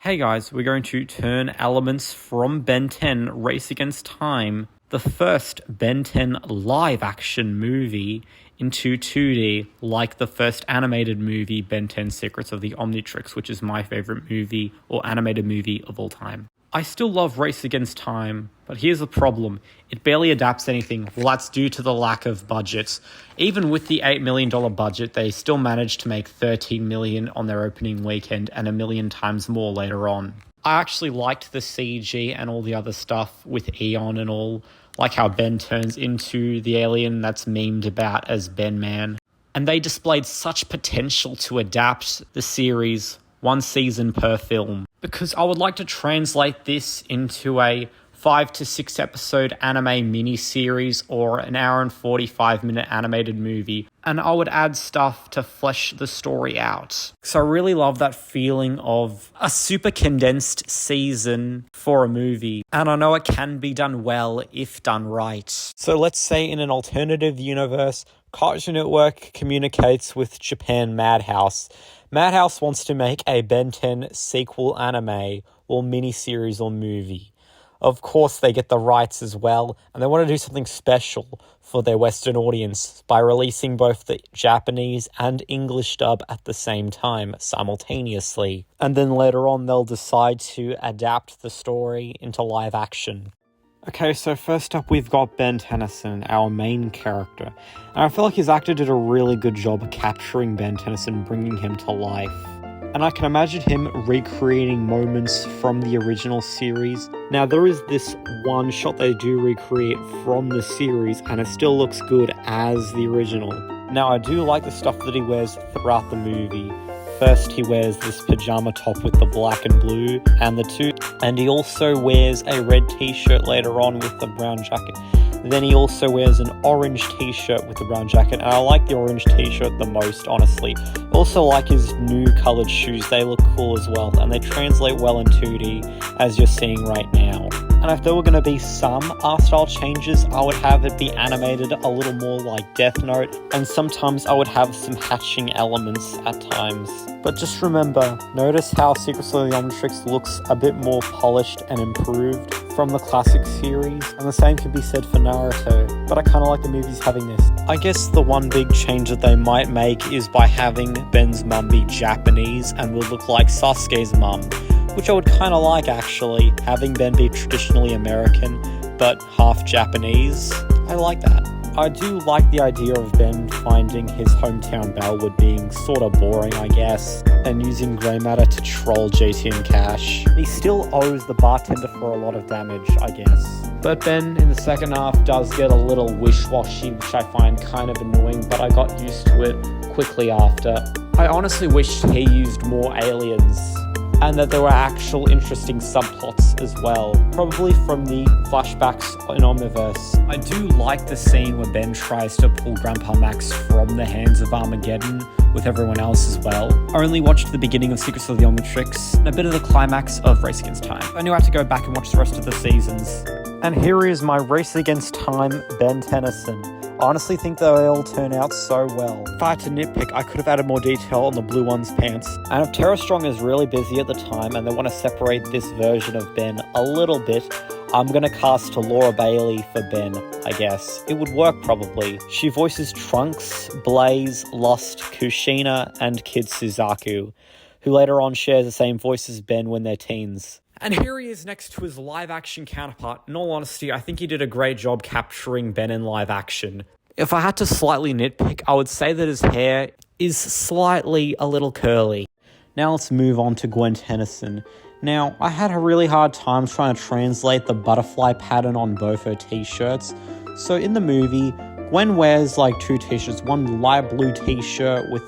Hey guys, we're going to turn elements from Ben 10 Race Against Time, the first Ben 10 live-action movie, into 2D, like the first animated movie, Ben 10 Secrets of the Omnitrix, which is my favorite movie or animated movie of all time. I still love Race Against Time, but here's the problem. It barely adapts anything. Well, that's due to the lack of budgets. Even with the $8 million budget, they still managed to make $13 million on their opening weekend and $1 million times more later on. I actually liked the CG and all the other stuff with Eon and all, like how Ben turns into the alien that's memed about as Ben-Man. And they displayed such potential to adapt the series, one season per film, because I would like to translate this into a 5 to 6 episode anime mini-series or an hour and 45-minute animated movie, and I would add stuff to flesh the story out. So I really love that feeling of a super condensed season for a movie, and I know it can be done well if done right. So let's say in an alternative universe, Cartoon Network communicates with Japan Madhouse. Madhouse wants to make a Ben 10 sequel anime or miniseries or movie. Of course, they get the rights as well, and they want to do something special for their Western audience by releasing both the Japanese and English dub at the same time, simultaneously. And then later on, they'll decide to adapt the story into live action. Okay, so first up we've got Ben Tennyson, our main character. And I feel like his actor did a really good job of capturing Ben Tennyson, bringing him to life. And I can imagine him recreating moments from the original series. Now, there is this one shot they do recreate from the series, and it still looks good as the original. Now, I do like the stuff that he wears throughout the movie. First, he wears this pajama top with the black and blue and the two, and he also wears a red t-shirt later on with the brown jacket. Then he also wears an orange t-shirt with the brown jacket, and I like the orange t-shirt the most, honestly. Also like his new coloured shoes, they look cool as well, and they translate well in 2D, as you're seeing right now. And if there were going to be some art style changes, I would have it be animated a little more like Death Note, and sometimes I would have some hatching elements at times. But just remember, notice how Secrets of the Omnitrix looks a bit more polished and improved from the classic series, and the same can be said for Naruto, but I kind of like the movies having this. I guess the one big change that they might make is by having Ben's mum be Japanese and would look like Sasuke's mum, which I would kind of like actually, having Ben be traditionally American, but half Japanese. I like that. I do like the idea of Ben finding his hometown Bellwood being sort of boring, I guess, and using grey matter to troll JT and Cash. He still owes the bartender for a lot of damage, I guess. But Ben, in the second half, does get a little wish-washy, which I find kind of annoying, but I got used to it quickly after. I honestly wished he used more aliens, and that there were actual interesting subplots as well, probably from the flashbacks in Omniverse. I do like the scene where Ben tries to pull Grandpa Max from the hands of Armageddon with everyone else as well. I only watched the beginning of Secrets of the Omnitrix and a bit of the climax of Race Against Time. I knew I had to go back and watch the rest of the seasons. And here is my Race Against Time Ben Tennyson. I honestly think they all turn out so well. If I had to nitpick, I could have added more detail on the blue one's pants. And if Tara Strong is really busy at the time and they want to separate this version of Ben a little bit, I'm going to cast Laura Bailey for Ben, I guess. It would work probably. She voices Trunks, Blaze, Lost, Kushina, and Kid Suzaku, who later on shares the same voice as Ben when they're teens. And here he is next to his live-action counterpart. In all honesty, I think he did a great job capturing Ben in live action. If I had to slightly nitpick, I would say that his hair is slightly a little curly. Now let's move on to Gwen Tennyson. Now, I had a really hard time trying to translate the butterfly pattern on both her t-shirts. So in the movie, Gwen wears like two t-shirts, one light blue t-shirt with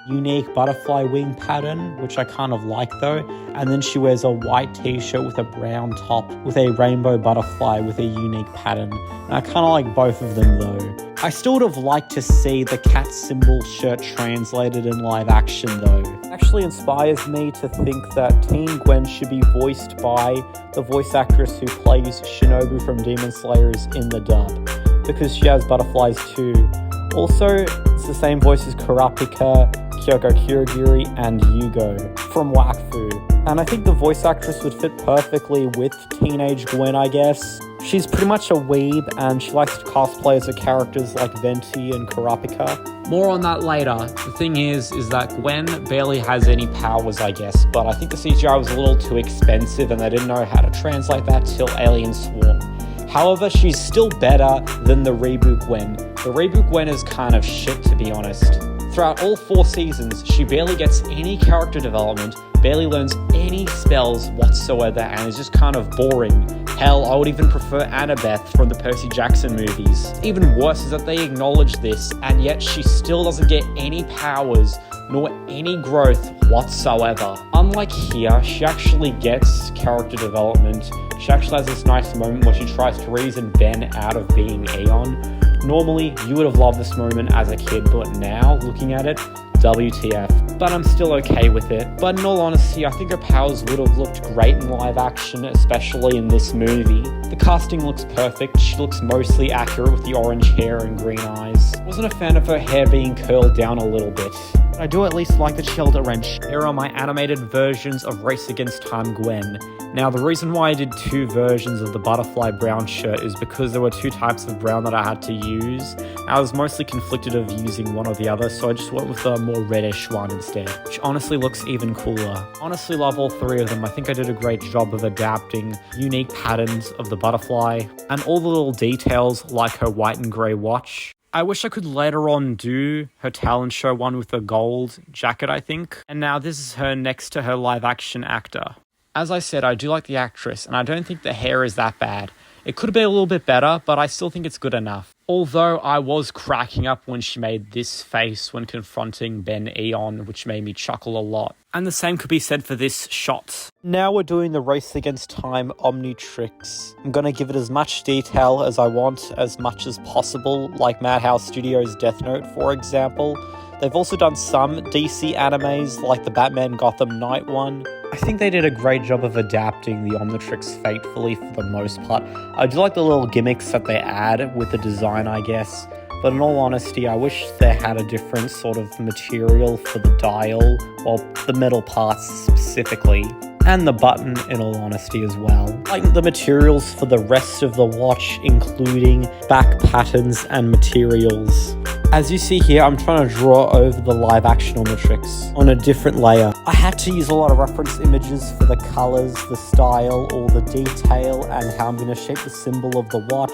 unique butterfly wing pattern, which I kind of like though, and then she wears a white t-shirt with a brown top with a rainbow butterfly with a unique pattern, and I kind of like both of them though. I still would have liked to see the cat symbol shirt translated in live action though. It actually inspires me to think that Teen Gwen should be voiced by the voice actress who plays Shinobu from Demon Slayers in the dub, because she has butterflies too. Also, it's the same voice as Kurapika, Kyoko Kirigiri, and Yugo from Wakfu. And I think the voice actress would fit perfectly with teenage Gwen, I guess. She's pretty much a weeb, and she likes to cosplay as her characters like Venti and Kurapika. More on that later. The thing is that Gwen barely has any powers, I guess, but I think the CGI was a little too expensive and they didn't know how to translate that till Alien Swarm. However, she's still better than the reboot Gwen. The reboot Gwen is kind of shit, to be honest. Throughout all 4 seasons, she barely gets any character development, barely learns any spells whatsoever, and is just kind of boring. Hell, I would even prefer Annabeth from the Percy Jackson movies. Even worse is that they acknowledge this, and yet she still doesn't get any powers, nor any growth whatsoever. Unlike here, she actually gets character development. She actually has this nice moment where she tries to reason Ben out of being Eon. Normally, you would have loved this moment as a kid, but now, looking at it, WTF. But I'm still okay with it. But in all honesty, I think her powers would have looked great in live action, especially in this movie. The casting looks perfect. She looks mostly accurate with the orange hair and green eyes. Wasn't a fan of her hair being curled down a little bit. I do at least like that she held a wrench. Here are my animated versions of Race Against Time Gwen. Now, the reason why I did 2 versions of the butterfly brown shirt is because there were 2 types of brown that I had to use. I was mostly conflicted of using one or the other, so I just went with the more reddish one instead, which honestly looks even cooler. Honestly love all 3 of them. I think I did a great job of adapting unique patterns of the butterfly and all the little details like her white and grey watch. I wish I could later on do her talent show one with a gold jacket, I think. And now this is her next to her live action actor. As I said, I do like the actress, and I don't think the hair is that bad. It could have been a little bit better, but I still think it's good enough. Although I was cracking up when she made this face when confronting Ben-Eon, which made me chuckle a lot. And the same could be said for this shot. Now we're doing the Race Against Time Omnitrix. I'm going to give it as much detail as I want, as much as possible, like Madhouse Studios' Death Note, for example. They've also done some DC animes, like the Batman Gotham Knight one. I think they did a great job of adapting the Omnitrix faithfully for the most part. I do like the little gimmicks that they add with the design, I guess. But in all honesty, I wish they had a different sort of material for the dial, or the metal parts specifically. And the button, in all honesty, as well. Like the materials for the rest of the watch, including back patterns and materials. As you see here, I'm trying to draw over the live action Omnitrix on a different layer. I had to use a lot of reference images for the colors, the style, all the detail, and how I'm going to shape the symbol of the watch.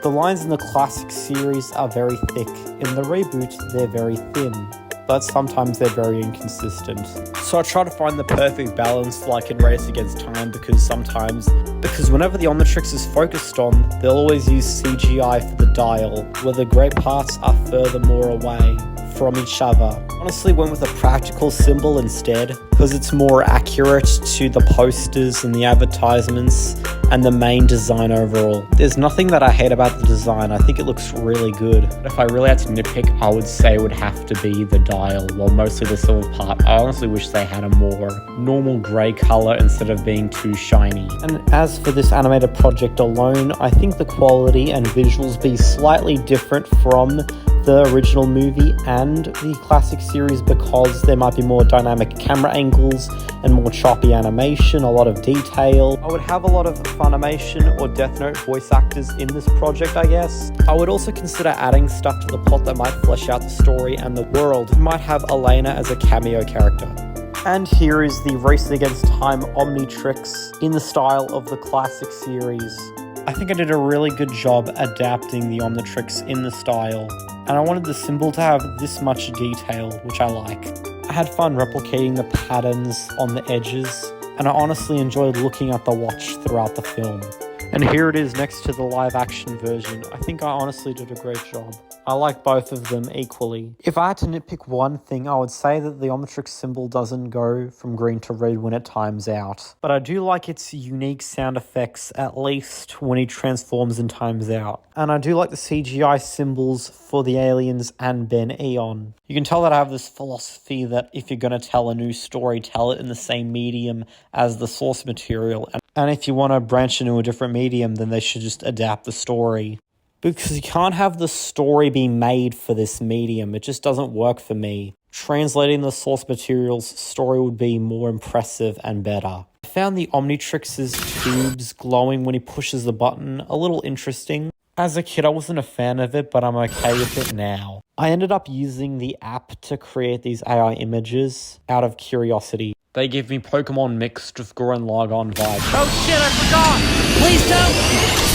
The lines in the classic series are very thick. In the reboot, they're very thin. But sometimes they're very inconsistent. So I try to find the perfect balance like in Race Against Time because whenever the Omnitrix is focused on, they'll always use CGI for the dial, where the great parts are furthermore away from each other. Honestly went with a practical symbol instead, because it's more accurate to the posters and the advertisements and the main design overall. There's nothing that I hate about the design. I think it looks really good. If I really had to nitpick, I would say it would have to be the dial, well, mostly the silver part. I honestly wish they had a more normal grey colour instead of being too shiny. And as for this animated project alone, I think the quality and visuals be slightly different from the original movie and the classic series because there might be more dynamic camera angles and more choppy animation, a lot of detail. I would have a lot of Funimation or Death Note voice actors in this project, I guess. I would also consider adding stuff to the plot that might flesh out the story and the world. You might have Elena as a cameo character. And here is the Race Against Time Omnitrix in the style of the classic series. I think I did a really good job adapting the Omnitrix in the style, and I wanted the symbol to have this much detail, which I like. I had fun replicating the patterns on the edges, and I honestly enjoyed looking at the watch throughout the film. And here it is next to the live action version. I think I honestly did a great job. I like both of them equally. If I had to nitpick one thing, I would say that the Omnitrix symbol doesn't go from green to red when it times out. But I do like its unique sound effects, at least when he transforms and times out. And I do like the CGI symbols for the aliens and Ben-Eon. You can tell that I have this philosophy that if you're going to tell a new story, tell it in the same medium as the source material. And if you want to branch into a different medium, then they should just adapt the story. because you can't have the story be made for this medium. It just doesn't work for me. Translating the source material's story would be more impressive and better. I found the Omnitrix's tubes glowing when he pushes the button a little interesting. As a kid, I wasn't a fan of it, but I'm okay with it now. I ended up using the app to create these AI images out of curiosity. They give me Pokemon mixed with Gurren Lagann vibes. Oh shit, I forgot! Please don't!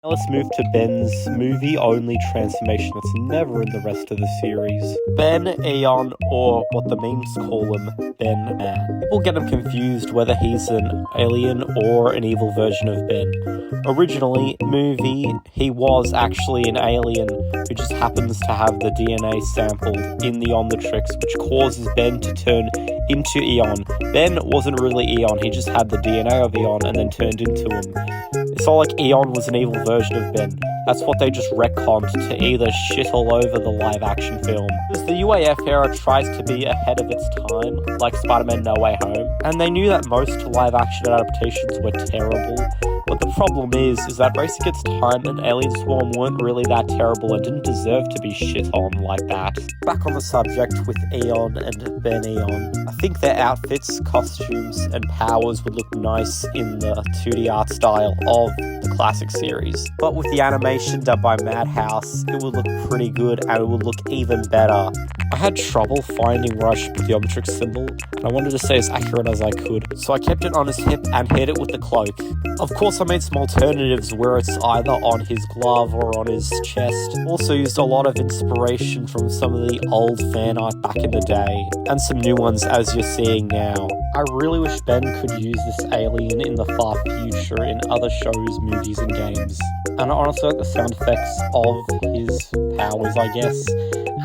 Now let's move to Ben's movie-only transformation that's never in the rest of the series. Ben-Eon, or what the memes call him, Ben-Man. People get him confused whether he's an alien or an evil version of Ben. Originally, movie, he was actually an alien who just happens to have the DNA sampled in the Omnitrix, which causes Ben to turn into Eon. Ben wasn't really Eon, he just had the DNA of Eon and then turned into him. It's not like Eon was an evil version of Ben. That's what they just retconned to either shit all over the live-action film. Because the UAF era tries to be ahead of its time, like Spider-Man No Way Home, and they knew that most live-action adaptations were terrible. But the problem is that Race Against Time and Alien Swarm weren't really that terrible and didn't deserve to be shit on like that. Back on the subject with Eon and Ben-Eon, I think their outfits, costumes, and powers would look nice in the 2D art style of the classic series. But with the animation done by Madhouse, it would look pretty good and it would look even better. I had trouble finding where I should put the Omnitrix symbol, and I wanted to stay as accurate as I could, so I kept it on his hip and hit it with the cloak. Of course, I made some alternatives where it's either on his glove or on his chest. Also used a lot of inspiration from some of the old fan art back in the day, and some new ones as you're seeing now. I really wish Ben could use this alien in the far future in other shows, movies, and games. And I honestly like the sound effects of his powers, I guess.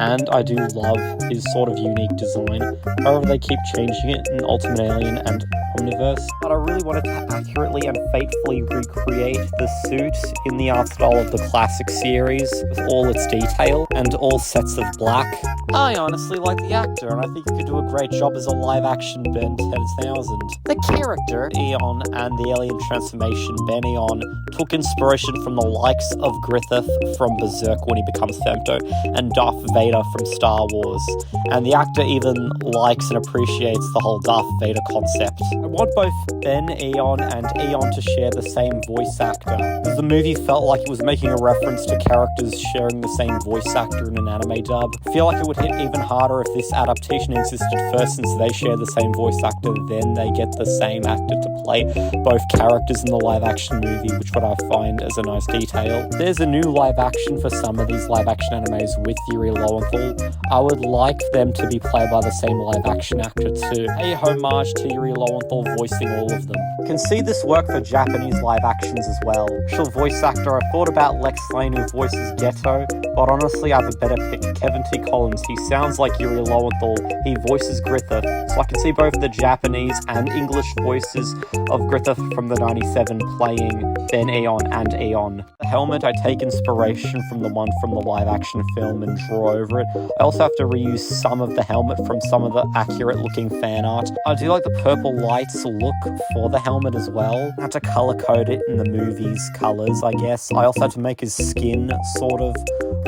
And I do love his sort of unique design. However, they keep changing it in Ultimate Alien and Omniverse. But I really wanted to accurately and faithfully recreate the suit in the art style of the classic series, with all its detail and all sets of black. I honestly like the actor, and I think he could do a great job as a live-action Ben 10,000. The character, Eon, and the alien transformation, Ben-Eon, took inspiration from the likes of Griffith from Berserk when he becomes Femto, and Darth Vader from Star Wars. And the actor even likes and appreciates the whole Darth Vader concept. I want both Ben-Eon and Eon to share the same voice actor, because the movie felt like it was making a reference to characters sharing the same voice actor in an anime dub. I feel like it would hit even harder if this adaptation existed first, since they share the same voice actor, then they get the same actor to play both characters in the live-action movie, which what I find as a nice detail. There's a new live-action for some of these live-action animes with Yuri Lowenthal. I would like them to be played by the same live-action actor to pay homage to Yuri Lowenthal voicing all of them. You can see this work for Japanese live-actions as well. Actual voice actor, I thought about Lex Lane who voices Ghetto, but honestly I have a better pick, Kevin T. Collins. He sounds like Yuri Lowenthal, he voices Griffith, so I can see both the Japanese and English voices of Griffith from the 97 playing Ben-Eon and Eon. The helmet, I take inspiration from the one from the live-action film and draw over it. I also have to reuse some of the helmet from some of the accurate-looking fan art. I do like the purple lights look for the helmet as well. I had to color code it in the movie's colors, I guess. I also had to make his skin sort of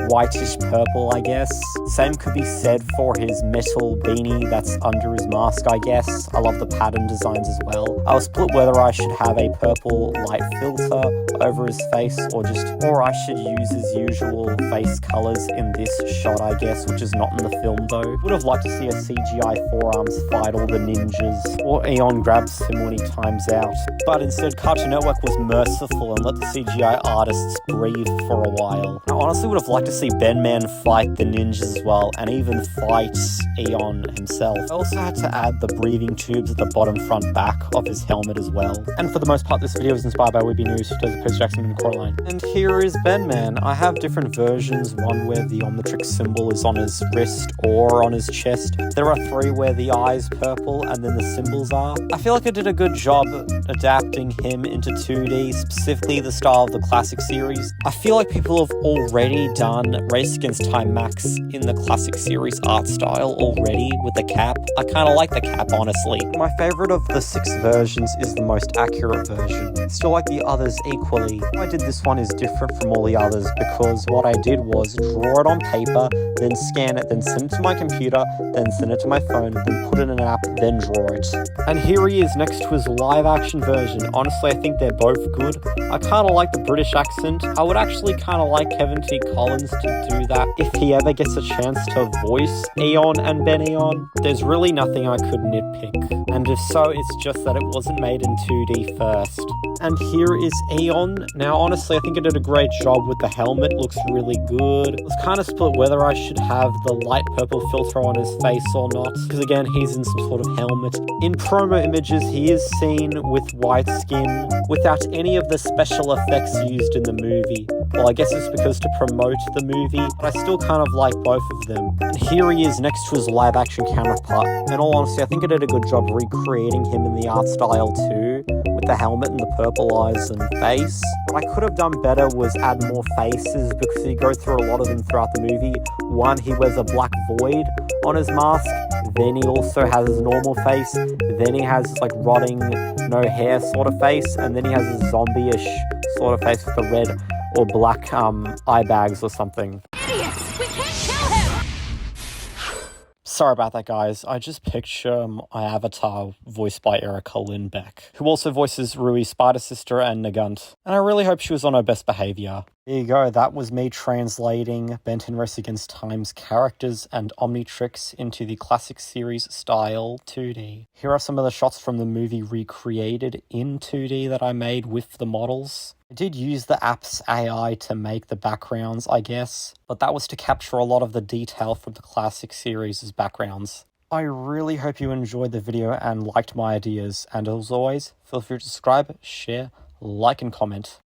whitish purple, I guess. Same could be said for his metal beanie that's under his mask, I guess. I love the pattern designs as well. I was split whether I should have a purple light filter over his face or I should use his usual face colors in this shot, I guess, which is not in the film though. Would have liked to see a CGI forearms fight all the ninjas, or Eon grabs him when he times out. But instead, Cartoon Network was merciful and let the CGI artists breathe for a while. I honestly would have liked to see Ben-Man fight the ninjas as well, and even fight Eon himself. I also had to add the breathing tubes at the bottom, front, back of his helmet as well. And for the most part, this video is inspired by Weeby News, who does the Percy Jackson and Coraline. And here is Ben-Man. I have different versions, one where the Omnitrix symbol is on his wrist or on his chest. There are 3 where the eye's purple and then the symbols are. I feel like I did a good job adapting adapting him into 2D, specifically the style of the classic series. I feel like people have already done Race Against Time Max in the classic series art style already with the cap. I kind of like the cap, honestly. My favorite of the 6 versions is the most accurate version. Still like the others equally. Why I did this one is different from all the others because what I did was draw it on paper, then scan it, then send it to my computer, then send it to my phone, then put it in an app, then draw it. And here he is next to his live action version. Honestly, I think they're both good. I kind of like the British accent. I would actually kind of like Kevin T. Collins to do that if he ever gets a chance to voice Eon and Ben-Eon. There's really nothing I could nitpick. And if so, it's just that it wasn't made in 2D first. And here is Eon. Now, honestly, I think I did a great job with the helmet. Looks really good. I was kind of split whether I should have the light purple filter on his face or not, because again, he's in some sort of helmet. In promo images, he is seen with white skin, without any of the special effects used in the movie. Well, I guess it's because to promote the movie, but I still kind of like both of them. And here he is next to his live-action counterpart. In all honesty, I think I did a good job recreating him in the art style too, with the helmet and the purple eyes and face. What I could have done better was add more faces, because you go through a lot of them throughout the movie. One, he wears a black void on his mask, then he also has his normal face, then he has like rotting, no hair sort of face, and then he has a zombie-ish sort of face with the red or black eye bags or something. Idiots! We can't kill him! Sorry about that, guys. I just picture my avatar voiced by Erica Lindbeck, who also voices Rui, Spider Sister, and Nagunt. And I really hope she was on her best behavior. There you go, that was me translating Ben 10 Race Against Time's characters and Omnitrix into the classic series style 2D. Here are some of the shots from the movie recreated in 2D that I made with the models. I did use the app's AI to make the backgrounds, I guess, but that was to capture a lot of the detail from the classic series' backgrounds. I really hope you enjoyed the video and liked my ideas, and as always, feel free to subscribe, share, like, and comment.